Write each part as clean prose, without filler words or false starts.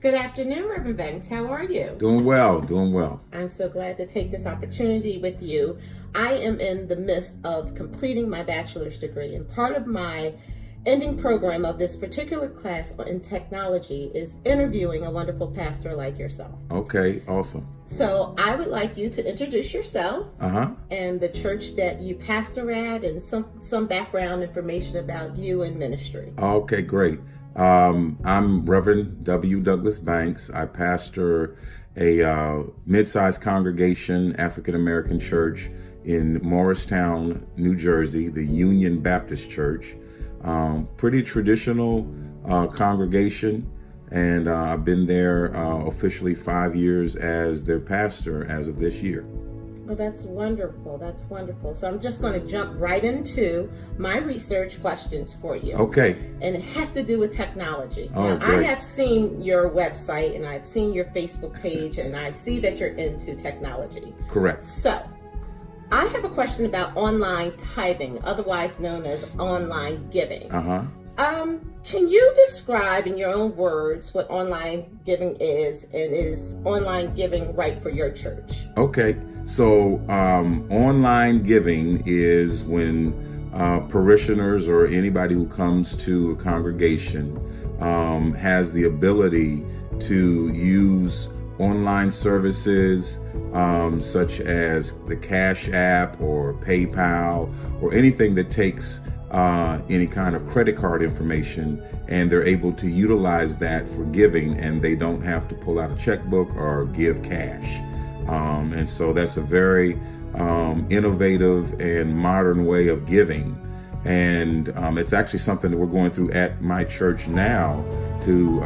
Good afternoon, Reverend Banks. How are you? Doing well, doing well. I'm so glad to take this opportunity with you. I am in the midst of completing my bachelor's degree, and part of my ending program of this particular class in technology is interviewing a wonderful pastor like yourself. Okay, awesome. So I would like you to introduce yourself and the church that you pastor at, and some background information about you and ministry. Okay, great. I'm Reverend W. Douglas Banks. I pastor a mid-sized congregation, African-American church in Morristown, New Jersey, the Union Baptist Church. Pretty traditional congregation, and I've been there officially 5 years as their pastor as of this year. Oh, that's wonderful. That's wonderful. So I'm just going to jump right into my research questions for you. Okay. And it has to do with technology. Oh, now, great. I have seen your website and I've seen your Facebook page, and I see that you're into technology. Correct. So I have a question about online tithing, otherwise known as online giving. Can you describe in your own words what online giving is, and is online giving right for your church? Okay. So online giving is when parishioners or anybody who comes to a congregation has the ability to use online services such as the Cash App or PayPal or anything that takes any kind of credit card information, and they're able to utilize that for giving, and they don't have to pull out a checkbook or give cash. And so that's a very innovative and modern way of giving. And it's actually something that we're going through at my church now to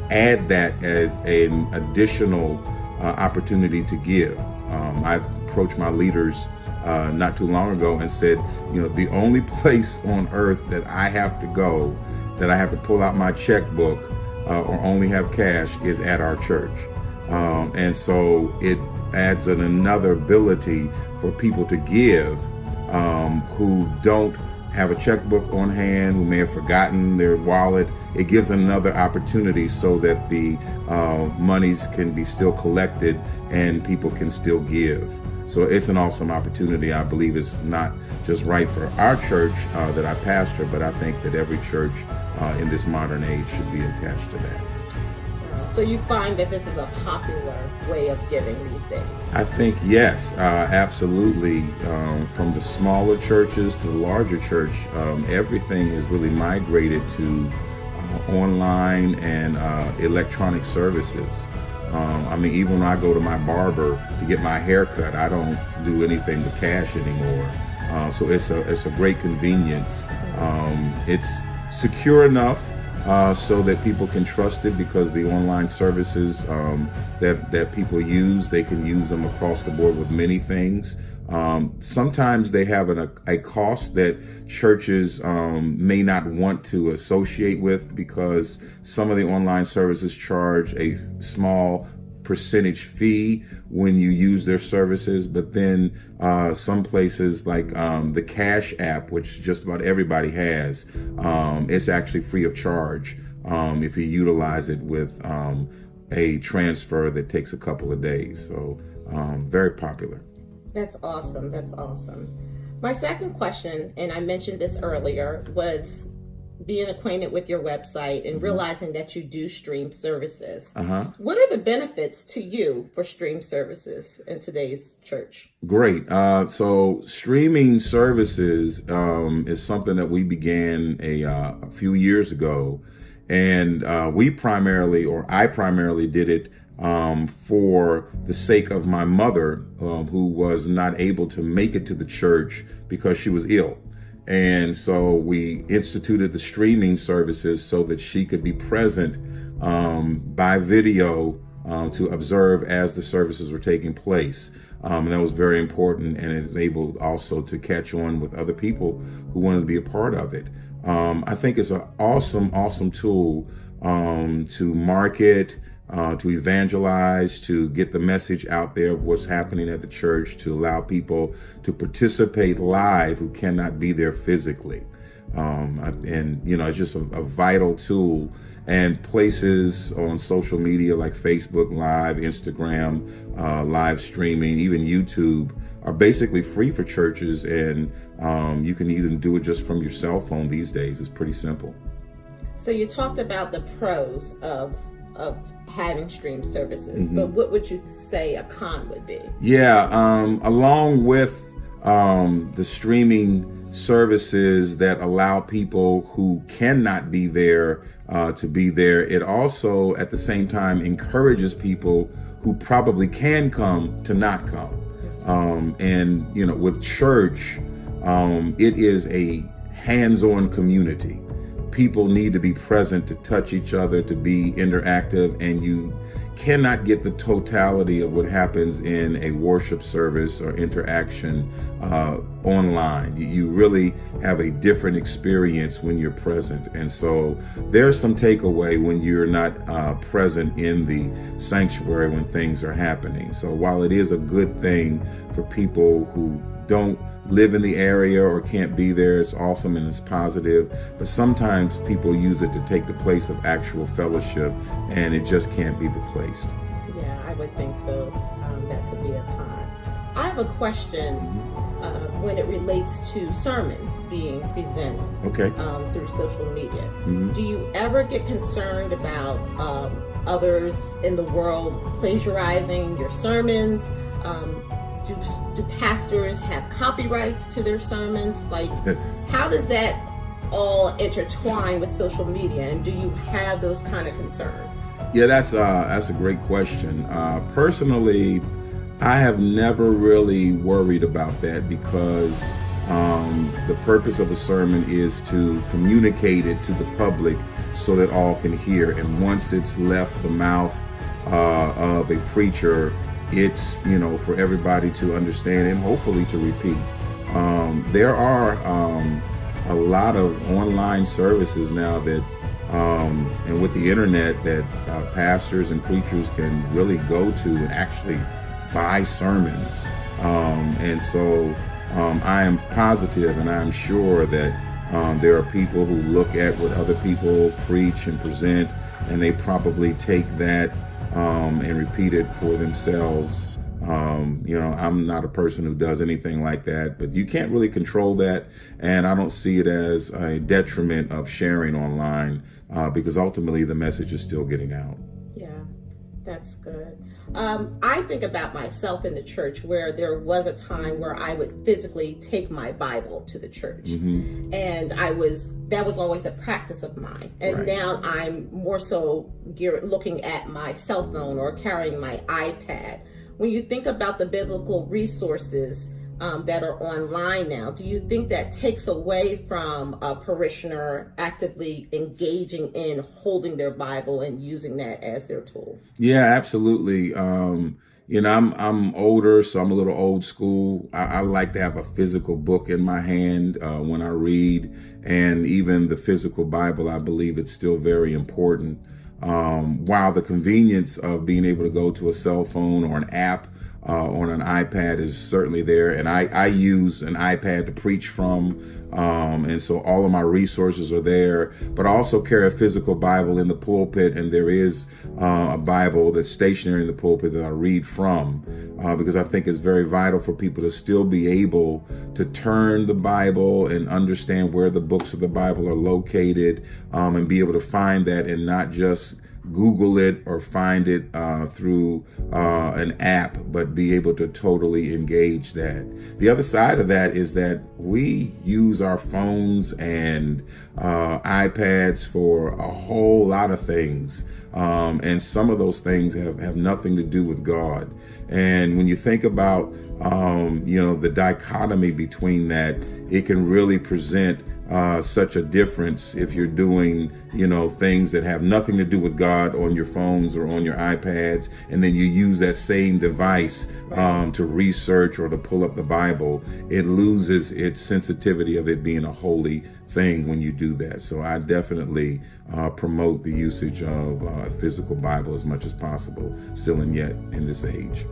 add that as an additional opportunity to give. I approached my leaders not too long ago and said, the only place on earth that I have to go, that I have to pull out my checkbook or only have cash, is at our church. And so it adds another ability for people to give who don't have a checkbook on hand, who may have forgotten their wallet. It gives another opportunity so that the monies can be still collected and people can still give. So it's an awesome opportunity. I believe it's not just right for our church that I pastor, but I think that every church in this modern age should be attached to that. So you find that this is a popular way of giving these days? I think yes, absolutely. From the smaller churches to the larger church, everything has really migrated to online and electronic services. Even when I go to my barber to get my hair cut, I don't do anything with cash anymore. So it's a great convenience. It's secure enough so that people can trust it, because the online services that people use, they can use them across the board with many things. Sometimes they have a cost that churches may not want to associate with, because some of the online services charge a small percentage fee when you use their services, but then some places like the Cash App, which just about everybody has, it's actually free of charge if you utilize it with a transfer that takes a couple of days. So very popular. That's awesome. That's awesome. My second question, and I mentioned this earlier, was being acquainted with your website and realizing that you do stream services. What are the benefits to you for stream services in today's church? Great. So streaming services is something that we began a few years ago, and I primarily did it for the sake of my mother, who was not able to make it to the church because she was ill. And so we instituted the streaming services so that she could be present by video to observe as the services were taking place. And that was very important, and it was able also to catch on with other people who wanted to be a part of it. I think it's an awesome tool to market, to evangelize, to get the message out there of what's happening at the church, to allow people to participate live who cannot be there physically. And it's just a vital tool. And places on social media like Facebook Live, Instagram, live streaming, even YouTube are basically free for churches, and you can even do it just from your cell phone these days. It's pretty simple. So you talked about the pros of having stream services, but what would you say a con would be? Yeah, along with the streaming services that allow people who cannot be there to be there, it also at the same time encourages people who probably can come to not come. And with church, it is a hands-on community. People need to be present to touch each other, to be interactive, and you cannot get the totality of what happens in a worship service or interaction online. You really have a different experience when you're present. And so there's some takeaway when you're not present in the sanctuary when things are happening. So while it is a good thing for people who don't live in the area or can't be there, it's awesome and it's positive, but sometimes people use it to take the place of actual fellowship, and it just can't be replaced. Yeah, I would think so. That could be a con. I have a question when it relates to sermons being presented through social media. Do you ever get concerned about others in the world plagiarizing your sermons? Do pastors have copyrights to their sermons? Like, how does that all intertwine with social media, and do you have those kind of concerns? Yeah, that's a great question. Personally, I have never really worried about that because the purpose of a sermon is to communicate it to the public so that all can hear. And once it's left the mouth of a preacher, it's, for everybody to understand and hopefully to repeat. There are a lot of online services now that, and with the internet, that pastors and preachers can really go to and actually buy sermons. And so I am positive and I'm sure that there are people who look at what other people preach and present, and they probably take that and repeat it for themselves. I'm not a person who does anything like that, but you can't really control that. And I don't see it as a detriment of sharing online because ultimately the message is still getting out. Yeah, that's good. I think about myself in the church where there was a time where I would physically take my Bible to the church. And that was always a practice of mine. And now I'm more so looking at my cell phone or carrying my iPad. When you think about the biblical resources that are online now, do you think that takes away from a parishioner actively engaging in holding their Bible and using that as their tool? Yeah, absolutely. I'm older, so I'm a little old school. I like to have a physical book in my hand when I read, and even the physical Bible, I believe it's still very important. While the convenience of being able to go to a cell phone or an app on an iPad is certainly there, and I use an iPad to preach from, and so all of my resources are there, but I also carry a physical Bible in the pulpit, and there is a Bible that's stationary in the pulpit that I read from, because I think it's very vital for people to still be able to turn the Bible and understand where the books of the Bible are located, and be able to find that and not just Google it or find it through an app, but be able to totally engage that. The other side of that is that we use our phones and iPads for a whole lot of things. And some of those things have nothing to do with God. And when you think about, the dichotomy between that, it can really present such a difference if you're doing, things that have nothing to do with God on your phones or on your iPads, and then you use that same device to research or to pull up the Bible. It loses its sensitivity of it being a holy thing when you do that. So I definitely promote the usage of a physical Bible as much as possible, still and yet in this age.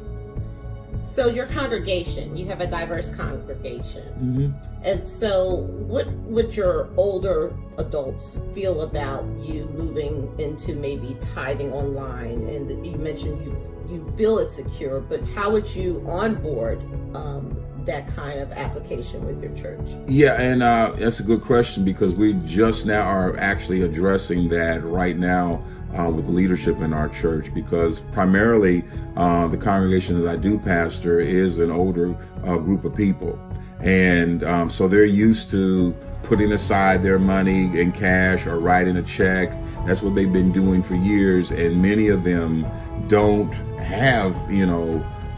So your congregation, you have a diverse congregation. Mm-hmm. And so what would your older adults feel about you moving into maybe tithing online? And you mentioned you feel it's secure, but how would you onboard that kind of application with your church? Yeah, and that's a good question, because we just now are actually addressing that right now with leadership in our church, because primarily the congregation that I do pastor is an older group of people. And so they're used to putting aside their money in cash or writing a check. That's what they've been doing for years. And many of them don't have,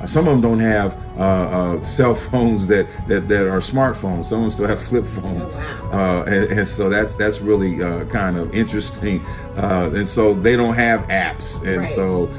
some of them don't have cell phones that are smartphones. Some of them still have flip phones. Oh, wow. And so that's really kind of interesting. And so they don't have apps. And Right. so,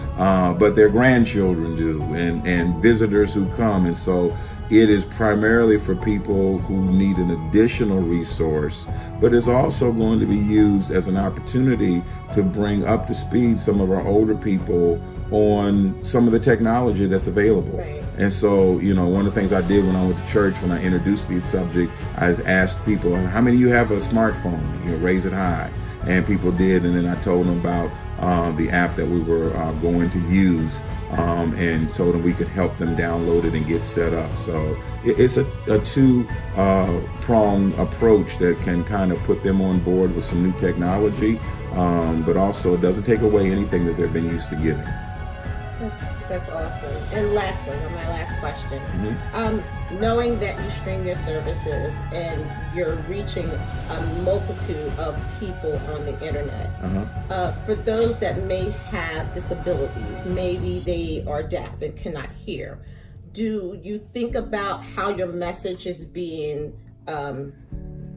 but their grandchildren do, and visitors who come. And so it is primarily for people who need an additional resource, but it's also going to be used as an opportunity to bring up to speed some of our older people on some of the technology that's available. Right. And so, one of the things I did when I went to church, when I introduced the subject, I asked people, how many of you have a smartphone? Raise it high. And people did. And then I told them about the app that we were going to use, and so that we could help them download it and get set up. So it's a two-pronged approach that can kind of put them on board with some new technology, but also it doesn't take away anything that they've been used to giving. That's awesome. And lastly, my last question, Mm-hmm. Knowing that you stream your services and you're reaching a multitude of people on the internet, for those that may have disabilities, maybe they are deaf and cannot hear, do you think about how your message is being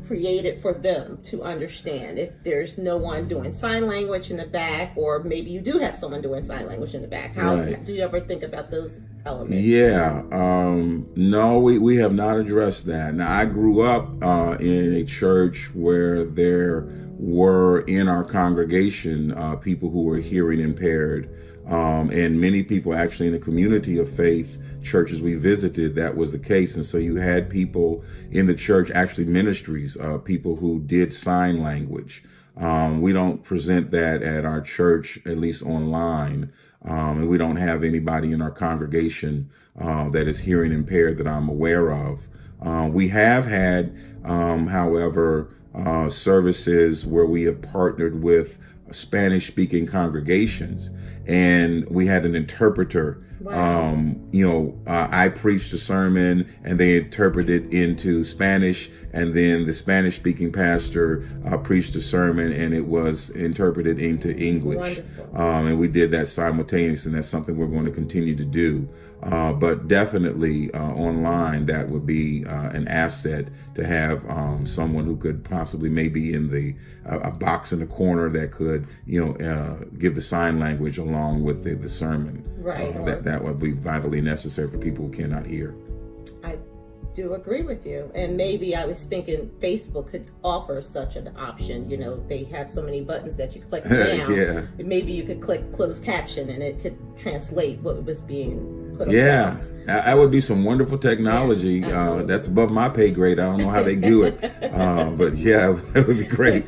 created for them to understand? If there's no one doing sign language in the back, or maybe you do have someone doing sign language in the back, how Right. do you ever think about those elements? Yeah, no, we have not addressed that. Now, I grew up in a church where there were in our congregation people who were hearing impaired, and many people actually in the community of faith churches we visited, that was the case. And so you had people in the church, actually ministries, people who did sign language. We don't present that at our church, at least online. And we don't have anybody in our congregation that is hearing impaired that I'm aware of. We have had, however, services where we have partnered with Spanish-speaking congregations, and we had an interpreter. Wow. I preached a sermon and they interpreted into Spanish, and then the Spanish-speaking pastor preached a sermon and it was interpreted into English. Wonderful. And we did that simultaneously, and that's something we're going to continue to do. But definitely online, that would be an asset to have someone who could possibly maybe in a box in the corner that could, give the sign language along with the sermon. Right. That would be vitally necessary for people who cannot hear. I do agree with you. And maybe I was thinking Facebook could offer such an option. They have so many buttons that you click down. Yeah. Maybe you could click closed caption and it could translate what was being put Yeah, across. that would be some wonderful technology. Yeah, that's above my pay grade. I don't know how they do it. But yeah, that would be great.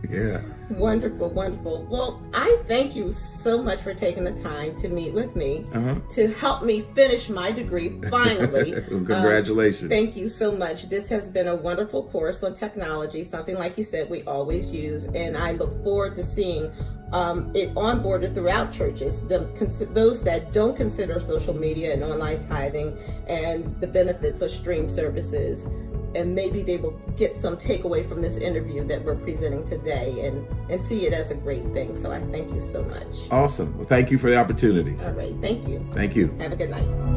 Yeah. Wonderful, wonderful. Well, I thank you so much for taking the time to meet with me to help me finish my degree finally. Congratulations. Thank you so much. This has been a wonderful course on technology, something like you said we always use, and I look forward to seeing it onboarded throughout churches, those that don't consider social media and online tithing and the benefits of stream services. And maybe they will get some takeaway from this interview that we're presenting today and see it as a great thing. So I thank you so much. Awesome. Well, thank you for the opportunity. All right. Thank you. Thank you. Have a good night.